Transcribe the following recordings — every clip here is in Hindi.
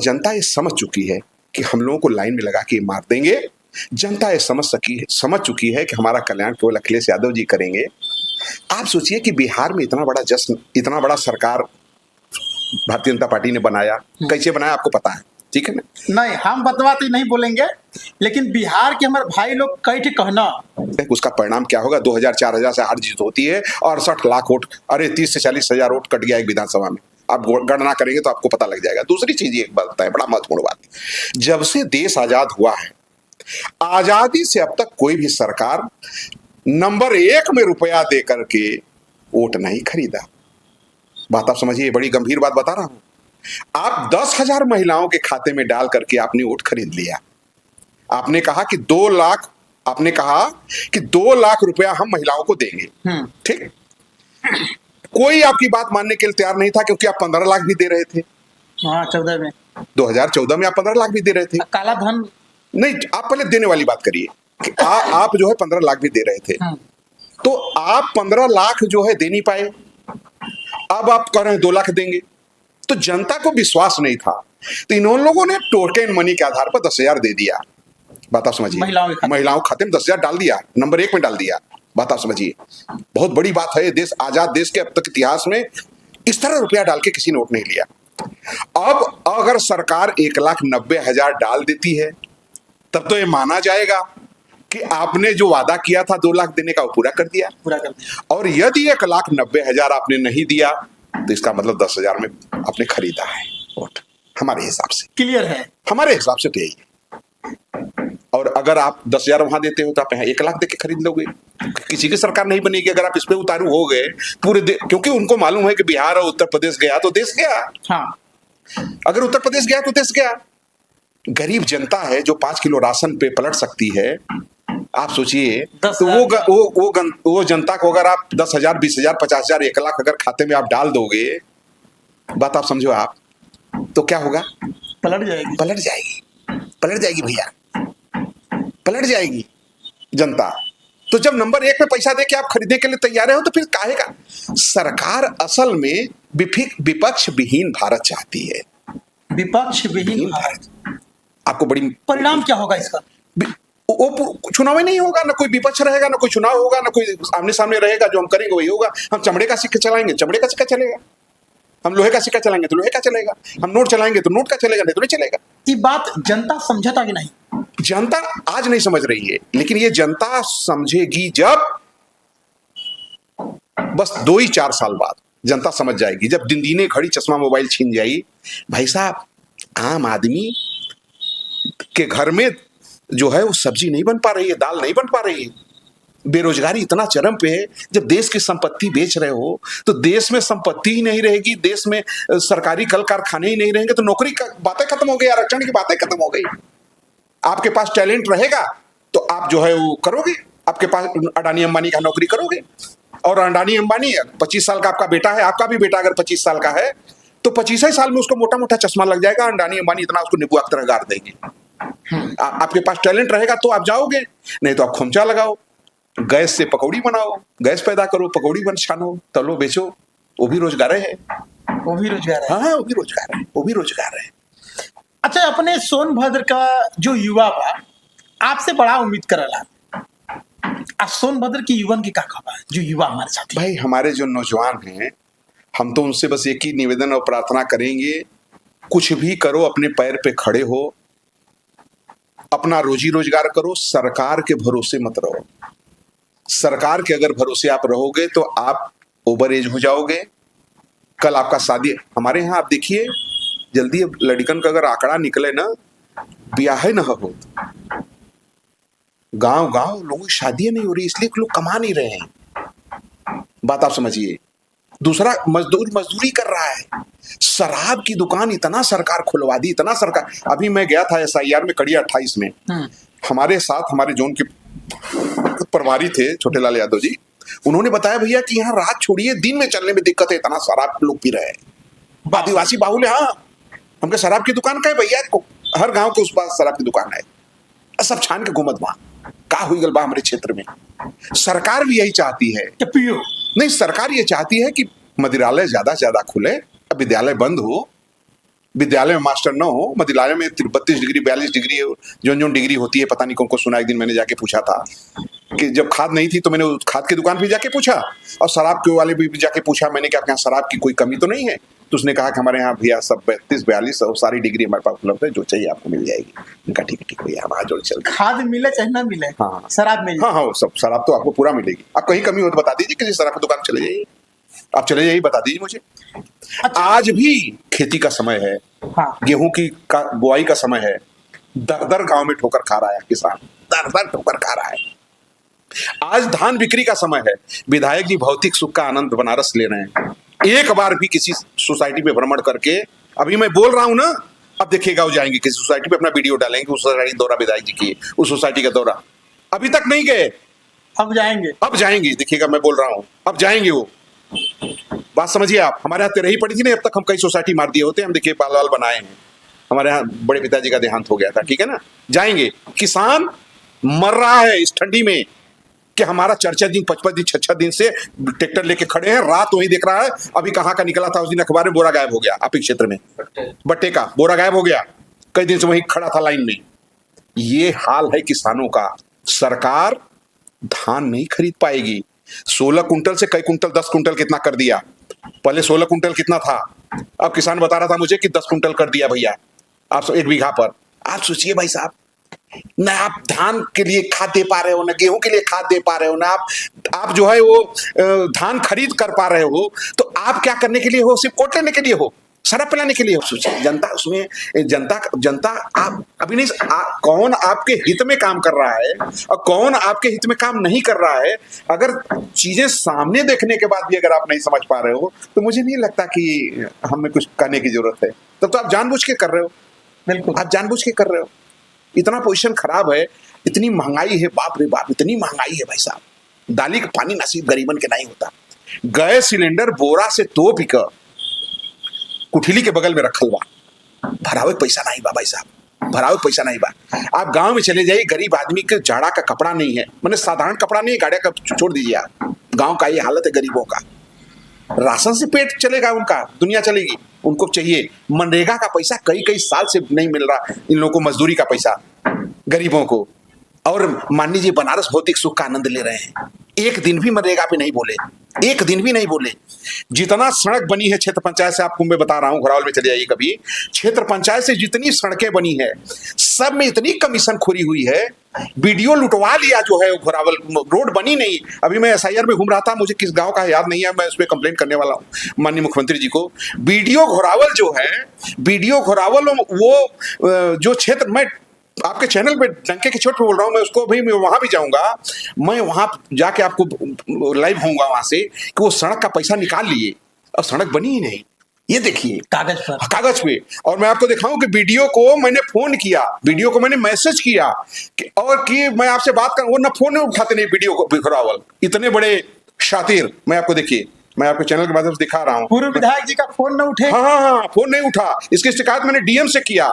जनता ये समझ चुकी है कि हम लोगों को लाइन में लगा के मार देंगे। जनता ये समझ चुकी है कि हमारा कल्याण केवल अखिलेश यादव जी करेंगे। आप सोचिए कि बिहार में इतना बड़ा जश्न, इतना बड़ा सरकार भारतीय जनता पार्टी ने बनाया, कैसे बनाया आपको पता है, ठीक है ना? नहीं, हम बतवाते नहीं बोलेंगे, लेकिन बिहार के हमारे भाई लोग कई ठे कहना उसका परिणाम क्या होगा। 2000-4000 से हार जीत होती है और 60 लाख वोट, अरे 30 से 40 हजार वोट कट गया एक विधानसभा में। आप गणना करेंगे तो आपको पता लग जाएगा। दूसरी चीज एक बात है, बड़ा महत्वपूर्ण बात, जब से देश आजाद हुआ है, आजादी से अब तक कोई भी सरकार नंबर 1 में रुपया दे करके वोट नहीं खरीदा। बात आप समझिए, बड़ी गंभीर बात बता रहा हूं। आप 10,000 महिलाओं के खाते में डाल करके आपने वोट खरीद लिया। आपने कहा कि 2 लाख रुपया हम महिलाओं को देंगे, ठीक। कोई आपकी बात मानने के लिए तैयार नहीं था, क्योंकि आप 15 लाख भी दे रहे थे। हाँ, 2014 में आप 15 लाख भी दे रहे थे। काला धन नहीं, आप पहले देने वाली बात करिए कि आप जो है 15 लाख भी दे रहे थे। तो आप 15 लाख जो है दे नहीं पाए, अब आप कह रहे हैं 2 लाख देंगे। तो जनता को विश्वास नहीं था, तो इन लोगों ने टोकन मनी के आधार पर 10,000 दे दिया। बात आप समझिए, महिलाओं के खाते में 10,000 डाल दिया, नंबर 1 में डाल दिया। बात आप समझिए, बहुत बड़ी बात है। देश आजाद देश के अब तक इतिहास में इस तरह रुपया डाल के किसी ने वोट नहीं लिया। अब अगर सरकार 1,90,000 डाल देती है, तब तो ये माना जाएगा कि आपने जो वादा किया था 2 लाख देने का, वो पूरा कर दिया। और यदि 1,90,000 आपने नहीं दिया, तो इसका मतलब 10,000 में आपने खरीदा है वोट। हमारे हिसाब से क्लियर है, हमारे हिसाब से तो यही है। और अगर आप 10,000 वहां देते हो तो आप यहाँ 1 लाख देके खरीद लोगे। किसी की सरकार नहीं बनेगी अगर आप इस पे उतारू हो गए पूरे, क्योंकि उनको मालूम है कि बिहार और उत्तर प्रदेश गया तो देश गया। हाँ, अगर उत्तर प्रदेश गया तो देश गया। गरीब जनता है जो 5 किलो राशन पे पलट सकती है। आप सोचिए, तो वो जनता को अगर आप 10,000, 20,000, 50,000, 1 लाख अगर खाते में आप डाल दोगे, बात आप समझो आप, तो क्या होगा? पलट जाएगी भैया, पलट जाएगी जनता। तो जब नंबर 1 पे पैसा दे के आप खरीदने के लिए तैयार हो, तो फिर काहे का? सरकार असल में विपक्ष विहीन भारत चाहती है। विपक्ष विहीन भारत। आपको बड़ी परिणाम क्या होगा इसका? वो चुनाव ही नहीं होगा, ना कोई विपक्ष रहेगा, ना कोई चुनाव होगा, ना कोई आमने सामने रहेगा। जो हम करेंगे वही होगा। हम चमड़े का सिक्का चलाएंगे, चमड़े का सिक्का चलेगा। हम लोहे का सिक्का चलाएंगे तो लोहे का चलेगा। हम नोट चलाएंगे तो नोट का चलेगा, नहीं तो नहीं चलेगा। ये बात जनता समझता कि नहीं? जनता आज नहीं समझ रही है, लेकिन ये जनता समझेगी जब, बस 2 ही 4 साल बाद जनता समझ जाएगी। जब दिन घड़ी चश्मा मोबाइल छीन जाएगी। भाई साहब, आम आदमी के घर में जो है वो सब्जी नहीं बन पा रही है, दाल नहीं बन पा रही है। बेरोजगारी इतना चरम पे है। जब देश की संपत्ति बेच रहे हो, तो देश में संपत्ति ही नहीं रहेगी, देश में सरकारी कल कारखाने ही नहीं रहेंगे, तो नौकरी का बातें खत्म हो गई, आरक्षण की बातें खत्म हो गई। आपके पास टैलेंट रहेगा तो आप जो है वो करोगे। आपके पास अडानी अंबानी का नौकरी करोगे। और अडानी अंबानी 25 साल का आपका बेटा है, आपका भी बेटा अगर 25 साल का है, तो 25 साल में उसको मोटा मोटा चश्मा लग जाएगा। अडानी अंबानी इतना उसको नींबू की तरह गाड़ देंगे। आपके पास टैलेंट रहेगा तो आप जाओगे, नहीं तो आप खोमचा लगाओ, गैस से पकौड़ी बनाओ, गैस पैदा करो, पकौड़ी बन छानो, तलो, बेचो। वो भी रोजगार है। हाँ, वो भी रोजगार है। अच्छा, अपने सोनभद्र का जो युवा बा, आपसे बड़ा उम्मीद करला। आज सोनभद्र की युवन की क्या खबर है, जो युवा हमारे साथ? भाई, हमारे जो नौजवान हैं, हम तो उनसे बस एक ही निवेदन और प्रार्थना करेंगे, कुछ भी करो, अपने पैर पे खड़े हो, अपना रोजी रोजगार करो, सरकार के भरोसे मत रहो। सरकार के अगर भरोसे आप रहोगे तो आप ओवर एज हो जाओगे। कल आपका शादी, हमारे यहाँ आप देखिए, जल्दी लड़कन का अगर आंकड़ा निकले ना, ब्याह न हो, गांव लोगों की शादियां नहीं हो रही, इसलिए लोग कमा नहीं रहे हैं। बात आप समझिए। दूसरा, मजदूरी कर रहा है। शराब की दुकान इतना सरकार खुलवा दी, इतना सरकार। अभी मैं गया था SIR में, कड़ी 28 में। हमारे साथ हमारे जोन के प्रभारी थे छोटे लाल यादव जी। उन्होंने बताया, भैया कि यहाँ रात छोड़िए, दिन में चलने में दिक्कत है, इतना शराब लोग पी रहे हैं। आदिवासी बाहुल्य। हाँ, हमके शराब की दुकान का है भैया, हर गांव के उस पास शराब की दुकान है। सब छान के घूमत वहां का हुई गलबा हमारे क्षेत्र में। सरकार भी यही चाहती है। नहीं, सरकार ये चाहती है कि मदिरालय ज्यादा से ज्यादा खुले, विद्यालय बंद हो, विद्यालय में मास्टर न हो, विद्यालय में 32 डिग्री 42 डिग्री जो डिग्री होती है, पता नहीं कौन को सुना। एक दिन मैंने जाके पूछा था कि जब खाद नहीं थी तो मैंने खाद की दुकान पे जाके पूछा, और शराब के वाले भी जाके पूछा मैंने कि आपके यहाँ शराब की कोई कमी तो नहीं है? तो उसने कहा कि हमारे यहाँ भैया सब 32 42 और सारी डिग्री हमारे पास उपलब्ध है, जो चाहिए आपको मिल जाएगी। उनका ठीक है ठीक भैया, हम आज जोड़ चलते हैं। खाद मिले चाहे ना मिले, हाँ शराब मिले। हाँ, सब शराब तो आपको पूरा मिलेगी। आप कहीं कमी हो तो बता दीजिए, किसी शराब की दुकान चले जाइए, आप चले जाइए, बता दीजिए मुझे। अच्छा। आज भी खेती का समय है, हाँ। गेहूं की बुआई का समय है, दर दर गांव में ठोकर खा रहा है किसान, दर दर ठोकर खा रहा है। आज धान बिक्री का समय है, विधायक जी भौतिक सुख का आनंद बनारस ले रहे हैं। एक बार भी किसी सोसाइटी में भ्रमण करके, अभी मैं बोल रहा हूं ना, अब देखिएगा वो जाएंगे किसी सोसाइटी पे, अपना वीडियो डालेंगे, उस सोसाइटी दौरा विधायक जी की, उस सोसाइटी का दौरा अभी तक नहीं गए, अब जाएंगे, अब जाएंगे, देखिएगा मैं बोल रहा हूं, अब जाएंगे वो। बात समझिए आप, हमारे यहाँ तेरही पड़ी थी ना, अब तक हम कई सोसाइटी मार दिए होते, हम देखिए बाल वाल बनाए हैं। हमारे यहाँ बड़े पिताजी का देहांत हो गया था, ठीक है ना, जाएंगे। किसान मर रहा है इस ठंडी में, कि हमारा 4-4 दिन 5-5 दिन 6-6 दिन से ट्रैक्टर लेके खड़े हैं, रात वही देख रहा है। अभी कहाँ का निकला था उस दिन अखबार में, बोरा गायब हो गया आपके क्षेत्र में, बट्टे का बोरा गायब हो गया, कई दिन से वहीं खड़ा था लाइन में। ये हाल है किसानों का। सरकार धान नहीं खरीद पाएगी। 16 कुंटल से कई कुंटल 10 कुंटल कितना कर दिया। पहले 16 कुंटल कितना था, अब किसान बता रहा था मुझे कि 10 कुंटल कर दिया भैया आप 1 बीघा पर। आप सोचिए भाई साहब, ना आप धान के लिए खाद दे पा रहे हो, ना गेहूं के लिए खाद दे पा रहे हो, ना आप जो है वो धान खरीद कर पा रहे हो, तो आप क्या करने के लिए हो? सिर्फ वोट लेने के लिए हो, शराब पिलाने के लिए हो। सोचिए जनता उसमें, जनता आप अभी नहीं, कौन आपके हित में काम कर रहा है और कौन आपके हित में काम नहीं कर रहा है, अगर चीजें सामने देखने के बाद भी अगर आप नहीं समझ पा रहे हो, तो मुझे नहीं लगता कि हमें कुछ करने की जरूरत है। तब तो आप जानबूझ के कर रहे हो, बिल्कुल आप जानबूझ के कर रहे हो। इतना पोजीशन खराब है, इतनी महंगाई है, बाप रे बाप, इतनी महंगाई है भाई साहब, दाली का पानी नसीब गरीबन के नहीं होता। गैस सिलेंडर बोरा से तोप कर कुठिली के बगल में रखल बा, भरावे पैसा नहीं बा भाई साहब, भरावे पैसा नहीं बा। आप गांव में चले जाइए, गरीब आदमी के जाड़ा का कपड़ा नहीं है, मैंने साधारण कपड़ा नहीं है, गाड़िया का छोड़ दीजिए आप, गांव का ये हालत है गरीबों का। राशन से पेट चलेगा उनका, दुनिया चलेगी, उनको चाहिए। मनरेगा का पैसा कई साल से नहीं मिल रहा इन लोगों को, मजदूरी का पैसा गरीबों को। और मान लीजिए बनारस भौतिक सुख का आनंद ले रहे हैं, एक दिन भी मनरेगा पे नहीं बोले, एक दिन भी नहीं बोले। जितना सड़क बनी है क्षेत्र पंचायत से, आपको मैं बता रहा हूं, घोरावल में चले जाइए कभी, क्षेत्र पंचायत से जितनी सड़कें बनी है सब में इतनी कमीशन खोरी हुई है, वीडियो लुटवा लिया जो है। घोरावल रोड बनी नहीं। अभी मैं SIR में घूम रहा था, मुझे किस गांव का याद नहीं है, मैं उस पर कंप्लेंट करने वाला हूँ माननीय मुख्यमंत्री जी को। वीडियो घोरावल जो है, वीडियो घोरावल वो जो क्षेत्र, मैं आपके चैनल पे डंके की चोट पे बोल रहा हूं, मैं उसको भी, मैं वहां भी जाऊंगा, मैं वहां जाके आपको लाइव होऊंगा वहां से कि वो सड़क का पैसा निकाल लिए और सड़क बनी ही नहीं। ये देखिए कागज पे। और मैं आपको दिखाऊं कि वीडियो को मैंने फोन किया, वीडियो को मैंने मैसेज किया और कि मैं आपसे बात करूं, वो ना फोन उठाते नहीं वीडियो को। घोरावल इतने बड़े शातिर, मैं आपको देखिए, मैं आपके चैनल के माध्यम से दिखा रहा हूँ। पूर्व विधायक जी का फोन न उठे। हाँ, फोन नहीं उठा। इसकी शिकायत मैंने DM से किया,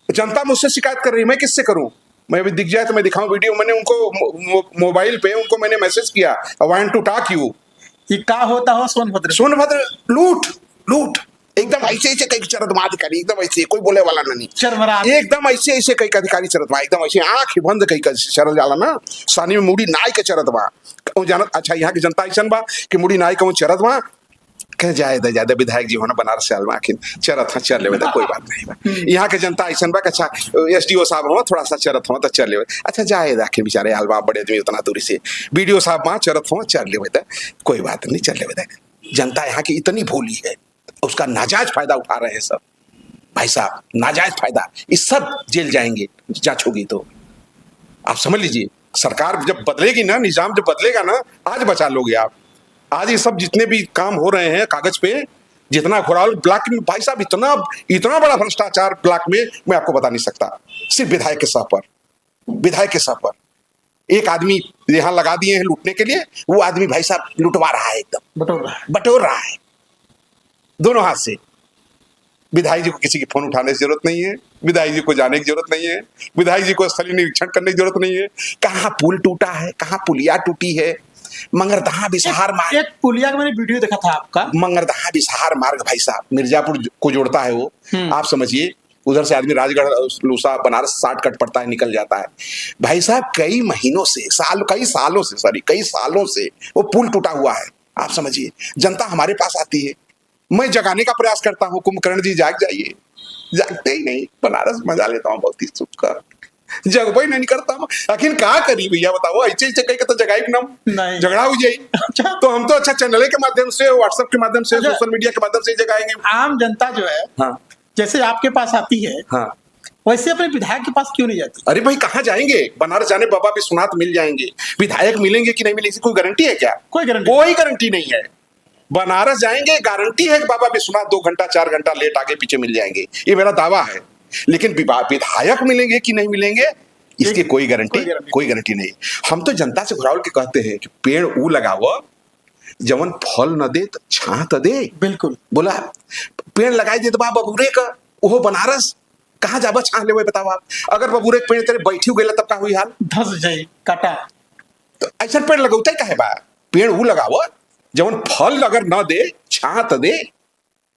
जनता मुझसे शिकायत कर रही है, मैं किससे करूं? मैं अभी दिख जाए तो मैं दिखाऊं वीडियो, मैंने उनको मोबाइल पे उनको मैंने मैसेज किया, I want to talk you. ये क्या होता हो सोनभद्र लूट एकदम ऐसे कई चरतमा अधिकारी, एकदम ऐसे, कोई बोले वाला नहीं, एकदम ऐसे कई अधिकारी चरतमा, एकदम ऐसे आंख बंद कई चरत जाला ना, सानी में मुड़ी नाई के चरतमा जानत। अच्छा, यहाँ की जनता ऐसा बा कि मुड़ी नाई कहूँ चरतमा कह ज्यादा विधायक जी होना बनारस से आलमा, आखिर चरत हाँ चल ले, कोई बात नहीं बा। यहाँ के जनता ऐसा बा, अच्छा SDO साहब हो थोड़ा सा चरत हो तो चल ले, अच्छा जाए आखिर बेचारे आलमा बड़े आदमी उतना दूरी से, BDO साहब वहाँ चरत हो चल ले, कोई बात नहीं चल ले। जनता यहाँ की इतनी भोली है, उसका नाजायज फायदा उठा रहे हैं सब भाई साहब, नाजायज फायदा। इस सब जेल जाएंगे जांच होगी तो। आप समझ लीजिए, सरकार जब बदलेगी ना, निजाम जब बदलेगा ना, आज बचा लोगे आप। आज ये सब जितने भी काम हो रहे हैं कागज पे, जितना घोरावल ब्लॉक में भाई साहब, इतना बड़ा भ्रष्टाचार ब्लॉक में, मैं आपको बता नहीं सकता। सिर्फ विधायक के सर पर, विधायक के सर पर एक आदमी यहाँ लगा दिए हैं लूटने के लिए, वो आदमी भाई साहब लुटवा रहा है, एकदम बटोर रहा है दोनों हाथ से। विधायक जी को किसी की फोन उठाने की जरूरत नहीं है, विधायक जी को जाने की जरूरत नहीं है, विधायक जी को स्थलीय निरीक्षण करने की जरूरत नहीं है। कहाँ पुल टूटा है, कहाँ पुलिया टूटी है, मंगरदहा बिसहार मार्ग, एक पुलिया का मैंने वीडियो देखा था आपका, मंगरदहा बिसहार मार्ग भाई साहब मिर्जापुर को जोड़ता है वो। आप समझिए उधर से आदमी राजगढ़ लूसा बनारस शॉर्टकट पड़ता है, निकल जाता है भाई साहब। कई महीनों से कई सालों से वो पुल टूटा हुआ है। आप समझिए जनता हमारे पास आती है, मैं जगाने का प्रयास करता हूँ, कुंभकर्ण जी जाग जाइए, जागते ही नहीं। बनारस मजा लेता हूँ बहुत ही सुख का, जगबई नहीं करता हूँ। आखिर क्या करी भैया बताओ, ऐसे कहीं तो जगाई ना नहीं। झगड़ा हो जाए। अच्छा। तो हम तो अच्छा चैनल के माध्यम से, व्हाट्सएप के माध्यम से, अच्छा। सोशल मीडिया के माध्यम से जगाएंगे। आम जनता जो है, हाँ जैसे आपके पास आती है, हाँ, वैसे अपने विधायक के पास क्यों नहीं जाती? अरे भाई कहाँ जाएंगे, बनारस जाने बाबा विश्वनाथ मिल जाएंगे, विधायक मिलेंगे कि नहीं मिलेंगे इसकी कोई गारंटी है क्या? कोई गारंटी कोई गारंटी नहीं है। बनारस जाएंगे गारंटी है कि बाबा विश्वनाथ 2 घंटा 4 घंटा लेट आगे पीछे मिल जाएंगे, ये मेरा दावा है। लेकिन विधायक मिलेंगे कि नहीं मिलेंगे इसकी कोई गारंटी नहीं। हम तो जनता से घुरावल के कहते हैं कि पेड़ ऊ लगाओ जवन फल न दे तो छां तो दे। बिल्कुल बोला पेड़ लगाई दे तो बबूरे का वो बनारस कहाँ जाबा छां ले बताओ आप। अगर बबूरे के पेड़ तेरे बैठी गए तब का हुई हाल, धस जाए काटा। तो ऐसा पेड़ लगौता कहे बा, पेड़ ऊ लगाओ जवन फल अगर न दे छां तो दे।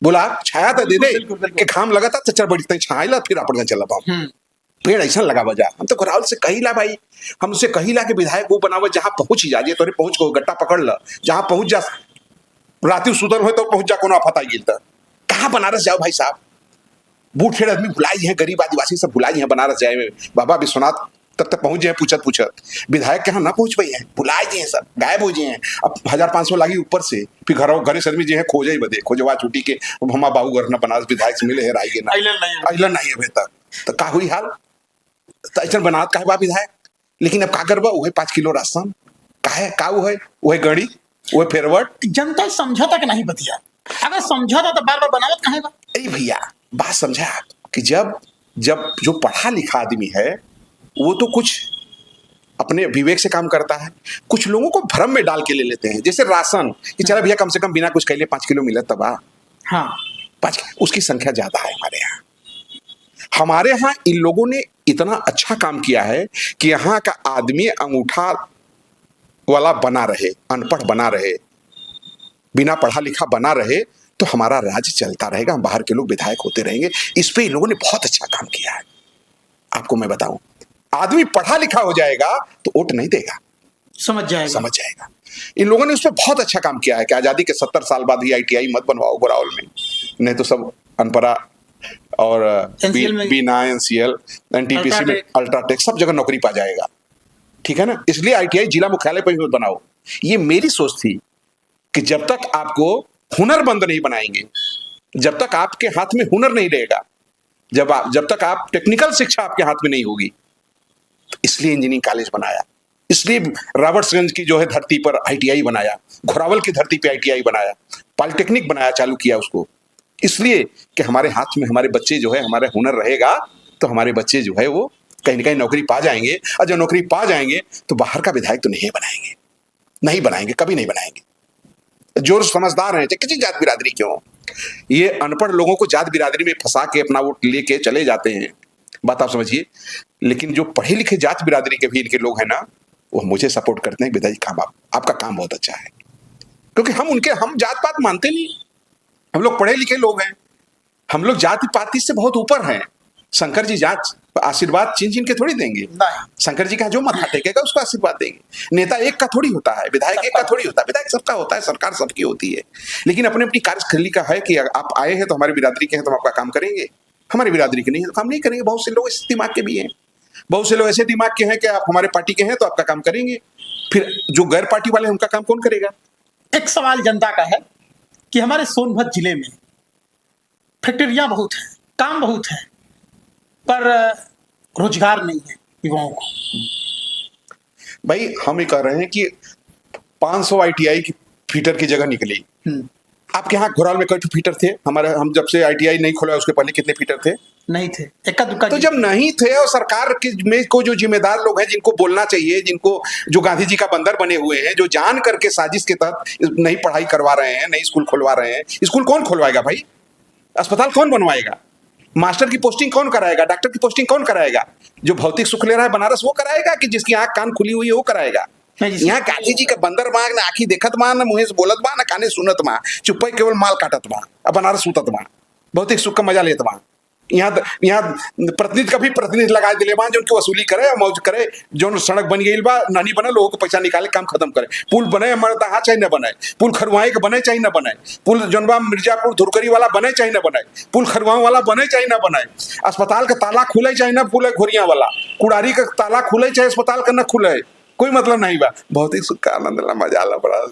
बोला छाया तो दे दे कि घाम लगाता तो चल बढ़ते छाई ला फिर अपन चल पेड़ ऐसा लगावा जा। हम तो घरावल से कही ला भाई, हमसे कही ला कि विधायक वो बनावा जहां पहुंच ही जाइए, तोरे पहुंच को गट्टा पकड़ ला, जहां पहुंच जा राती सुतल हो तो पहुंच जा, कोनो आफत आई गिल तो कहाँ बनारस जाओ भाई साहब। बूढ़ ठेड़ आदमी भुलाई है, गरीब आदिवासी सब भुलाई है बनारस जाए में, बाबा विश्वनाथ तब तक पहुंच जाए पूछत विधायक के यहाँ ना पहुंच पाई है, भुलाए जी हैं सब, गायब हो जाए हैं। अब 1500 लागी ऊपर से, फिर घरे से आदमी जो है खोजे ही बदे खोजवा छुट्टी के हमा बाबू घर न बनारस विधायक से मिले है राई के ना अइलन नहीं अभी तक, तो का हुई हाल। तो ऐसा बनात का है बा विधायक, लेकिन अब का करबा वही 5 किलो राशन काहे का वही गड़ी वही फेरवर्ड। जनता समझौता के नहीं बतिया, अगर समझौता तो बार बार बनावत काहे बा? अरे भैया बात समझा कि जब जो पढ़ा लिखा आदमी है वो तो कुछ अपने विवेक से काम करता है, कुछ लोगों को भ्रम में डाल के ले लेते हैं। जैसे राशन कि चला भैया कम से कम बिना कुछ कहले 5 किलो मिला तब हाँ 5, उसकी संख्या ज्यादा है हमारे यहाँ इन लोगों ने इतना अच्छा काम किया है कि यहाँ का आदमी अंगूठा वाला बना रहे, अनपढ़ बना रहे, बिना पढ़ा लिखा बना रहे, तो हमारा राज्य चलता रहेगा, हम बाहर के लोग विधायक होते रहेंगे। इस पे इन लोगों ने बहुत अच्छा काम किया है। आपको मैं बताऊं, आदमी पढ़ा लिखा हो जाएगा तो वोट नहीं देगा, समझ जाएगा। इन लोगों ने उस पर बहुत अच्छा काम किया है कि आजादी के 70 साल बाद ही ITI मत बनवाओ गोरावल में, नहीं तो सब अनपढ़ा और बीना NCL NTPC में अल्ट्राटेक सब जगह नौकरी पा जाएगा, ठीक है ना। इसलिए ITI जिला मुख्यालय पर ही बनाओ। ये मेरी सोच थी कि जब तक आपको हुनरमंद नहीं बनाएंगे, जब तक आपके हाथ में हुनर नहीं रहेगा, जब तक आप टेक्निकल शिक्षा आपके हाथ में नहीं होगी, तो इसलिए इंजीनियरिंग कॉलेज बनाया, इसलिए रॉबर्ट्सगंज की जो है धरती पर ITI बनाया, घोरावल की धरती पे ITI बनाया, पॉलिटेक्निक बनाया, चालू किया उसको, इसलिए कि हमारे हाथ में हमारे बच्चे जो है, हमारे हुनर रहेगा तो हमारे बच्चे जो है वो कहीं ना कहीं नौकरी पा जाएंगे। और जब नौकरी पा जाएंगे तो बाहर का विधायक तो नहीं बनाएंगे, कभी नहीं बनाएंगे। जो समझदार हैं, किसी जात बिरादरी क्यों, ये अनपढ़ लोगों को जात बिरादरी में फंसा के अपना वोट लेके चले जाते हैं, बात आप समझिए। लेकिन जो पढ़े लिखे जात बिरादरी के भी इनके लोग हैं ना, वो मुझे सपोर्ट करते हैं, पिताजी काम आपका काम बहुत अच्छा है, क्योंकि हम जात पात मानते नहीं, हम लोग पढ़े लिखे लोग हैं, हम लोग जाति पाति से बहुत ऊपर हैं। शंकर जी जात आशीर्वाद चिन के थोड़ी देंगे, शंकर जी का जो माथा टेकेगा उसको आशीर्वाद देंगे। नेता एक का थोड़ी होता है, विधायक एक का थोड़ी होता है, विधायक सबका होता है, सरकार सबकी होती है। लेकिन अपने अपनी कार्यशैली का है कि आप आए हैं तो हमारी बिरादरी के हैं तो हम आपका काम करेंगे, हमारी बिरादरी के नहीं है तो काम नहीं करेंगे। बहुत से लोग इस दिमाग के भी हैं, बहुत से लोग ऐसे दिमाग के हैं कि आप हमारे पार्टी के हैं तो आपका काम करेंगे, फिर जो गैर पार्टी वाले हैं उनका काम कौन करेगा। एक सवाल जनता का है कि हमारे सोनभद्र जिले में फैक्ट्रियां बहुत हैं, काम बहुत है, पर रोजगार नहीं है युवाओं को। भाई हम ये कह रहे हैं कि 500 ITI की फीटर की जगह निकली। आपके यहाँ घोराल में कई फीटर थे? हम जब से ITI नहीं खोला उसके पहले कितने फीटर थे? नहीं थे, इक्का दुक्का। तो जब नहीं थे और सरकार के में को जो जिम्मेदार लोग हैं, जिनको बोलना चाहिए, जो गांधी जी का बंदर बने हुए हैं, जो जान करके साजिश के तहत नहीं पढ़ाई करवा रहे हैं, नहीं स्कूल खुलवा रहे हैं, स्कूल कौन खुलवाएगा भाई? अस्पताल कौन बनवाएगा? मास्टर की पोस्टिंग कौन कराएगा? डॉक्टर की पोस्टिंग कौन कराएगा? जो भौतिक सुख ले रहा है बनारस वो कराएगा कि जिसकी आंख कान खुली हुई है वो कराएगा? यहाँ गांधी जी का बंदर माँ ना आखी देखत माँ ना मुँह से बोलत माँ ना काने सुनत माँ, चुप्पे केवल माल काटत माँ, अब बनारस सुतत माँ, बहुत ही सुख का मजा लेत माँ। यहाँ प्रतिनिधि का भी प्रतिनिधि लगा दिले माँ जो उनकी वसूली करे और मौज करे, जो सड़क बन गई बा नानी बने, लोगों को पैसा निकाले, काम खत्म करे, पुल बने हमारे तहाँ चाहे न बने, पुल खरवाए के बने चाहे न बने, पुल जनबा मिर्जापुर धुरकरी वाला बने चाहे न बने, पुल खरवाओं वाला बने चाहे न बने, अस्पताल का ताला खुले चाहे न खुले, घोरिया वाला कुड़ारी का ताला खुले चाहे अस्पताल का न खुले, कोई मतलब नहीं बा। बहुत ही सुख का आनंद ला, मजा ला बड़ा।